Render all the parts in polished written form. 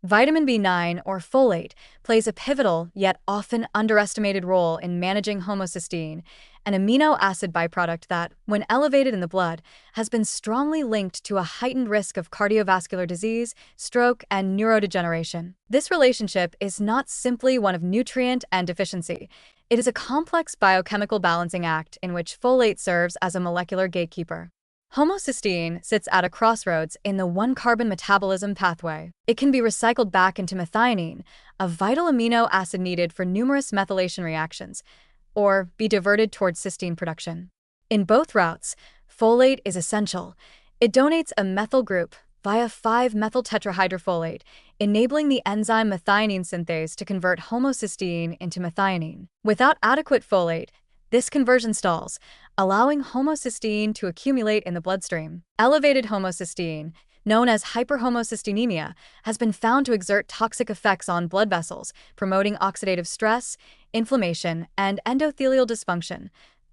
Vitamin B9, or folate, plays a pivotal yet often underestimated role in managing homocysteine, an amino acid byproduct that, when elevated in the blood, has been strongly linked to a heightened risk of cardiovascular disease, stroke, and neurodegeneration. This relationship is not simply one of nutrient and deficiency. It is a complex biochemical balancing act in which folate serves as a molecular gatekeeper. Homocysteine sits at a crossroads in the one-carbon metabolism pathway. It can be recycled back into methionine, a vital amino acid needed for numerous methylation reactions, or be diverted towards cysteine production. In both routes, folate is essential. It donates a methyl group via 5-methyltetrahydrofolate, enabling the enzyme methionine synthase to convert homocysteine into methionine. Without adequate folate, this conversion stalls, allowing homocysteine to accumulate in the bloodstream. Elevated homocysteine, known as hyperhomocysteinemia, has been found to exert toxic effects on blood vessels, promoting oxidative stress, inflammation, and endothelial dysfunction,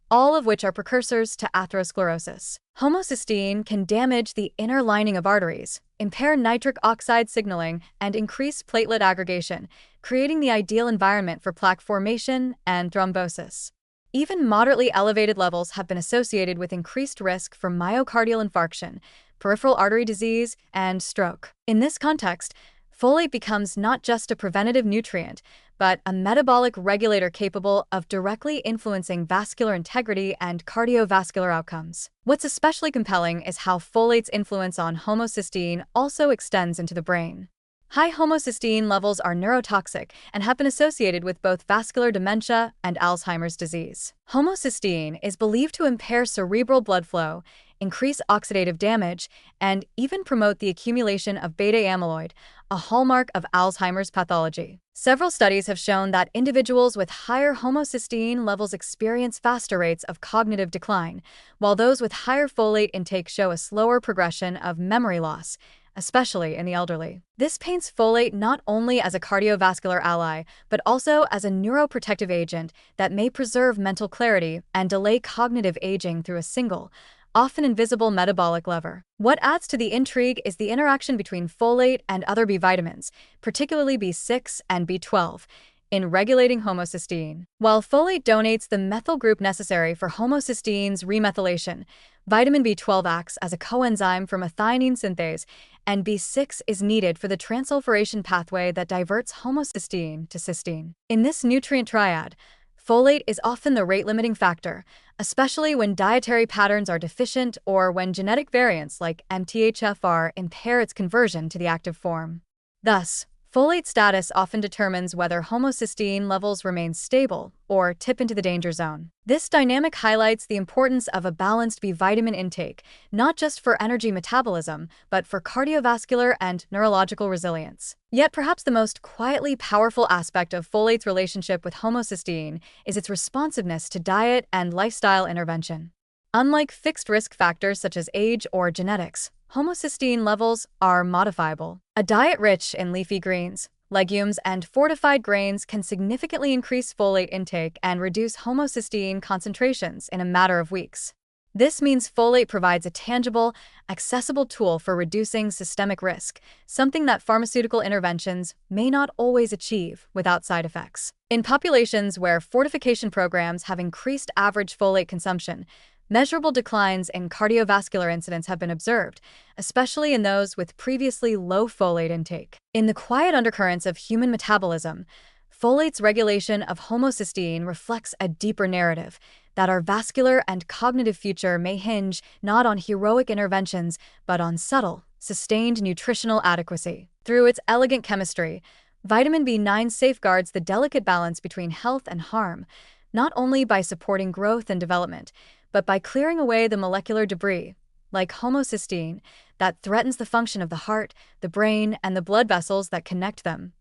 all of which are precursors to atherosclerosis. Homocysteine can damage the inner lining of arteries, impair nitric oxide signaling, and increase platelet aggregation, creating the ideal environment for plaque formation and thrombosis. Even moderately elevated levels have been associated with increased risk for myocardial infarction, peripheral artery disease, and stroke. In this context, folate becomes not just a preventative nutrient, but a metabolic regulator capable of directly influencing vascular integrity and cardiovascular outcomes. What's especially compelling is how folate's influence on homocysteine also extends into the brain. High homocysteine levels are neurotoxic and have been associated with both vascular dementia and Alzheimer's disease. Homocysteine is believed to impair cerebral blood flow, increase oxidative damage, and even promote the accumulation of beta amyloid, a hallmark of Alzheimer's pathology. Several studies have shown that individuals with higher homocysteine levels experience faster rates of cognitive decline, while those with higher folate intake show a slower progression of memory loss, especially in the elderly. This paints folate not only as a cardiovascular ally, but also as a neuroprotective agent that may preserve mental clarity and delay cognitive aging through a single, often invisible metabolic lever. What adds to the intrigue is the interaction between folate and other B vitamins, particularly B6 and B12, in regulating homocysteine. While folate donates the methyl group necessary for homocysteine's remethylation, vitamin B12 acts as a coenzyme for methionine synthase, and B6 is needed for the transsulfuration pathway that diverts homocysteine to cysteine. In this nutrient triad, folate is often the rate-limiting factor, especially when dietary patterns are deficient or when genetic variants like MTHFR impair its conversion to the active form. Thus, folate status often determines whether homocysteine levels remain stable or tip into the danger zone. This dynamic highlights the importance of a balanced B vitamin intake, not just for energy metabolism, but for cardiovascular and neurological resilience. Yet perhaps the most quietly powerful aspect of folate's relationship with homocysteine is its responsiveness to diet and lifestyle intervention. Unlike fixed risk factors such as age or genetics, homocysteine levels are modifiable. A diet rich in leafy greens, legumes, and fortified grains can significantly increase folate intake and reduce homocysteine concentrations in a matter of weeks. This means folate provides a tangible, accessible tool for reducing systemic risk, something that pharmaceutical interventions may not always achieve without side effects. In populations where fortification programs have increased average folate consumption, measurable declines in cardiovascular incidence have been observed, especially in those with previously low folate intake. In the quiet undercurrents of human metabolism, folate's regulation of homocysteine reflects a deeper narrative that our vascular and cognitive future may hinge not on heroic interventions, but on subtle, sustained nutritional adequacy. Through its elegant chemistry, vitamin B9 safeguards the delicate balance between health and harm, not only by supporting growth and development, but by clearing away the molecular debris, like homocysteine, that threatens the function of the heart, the brain, and the blood vessels that connect them.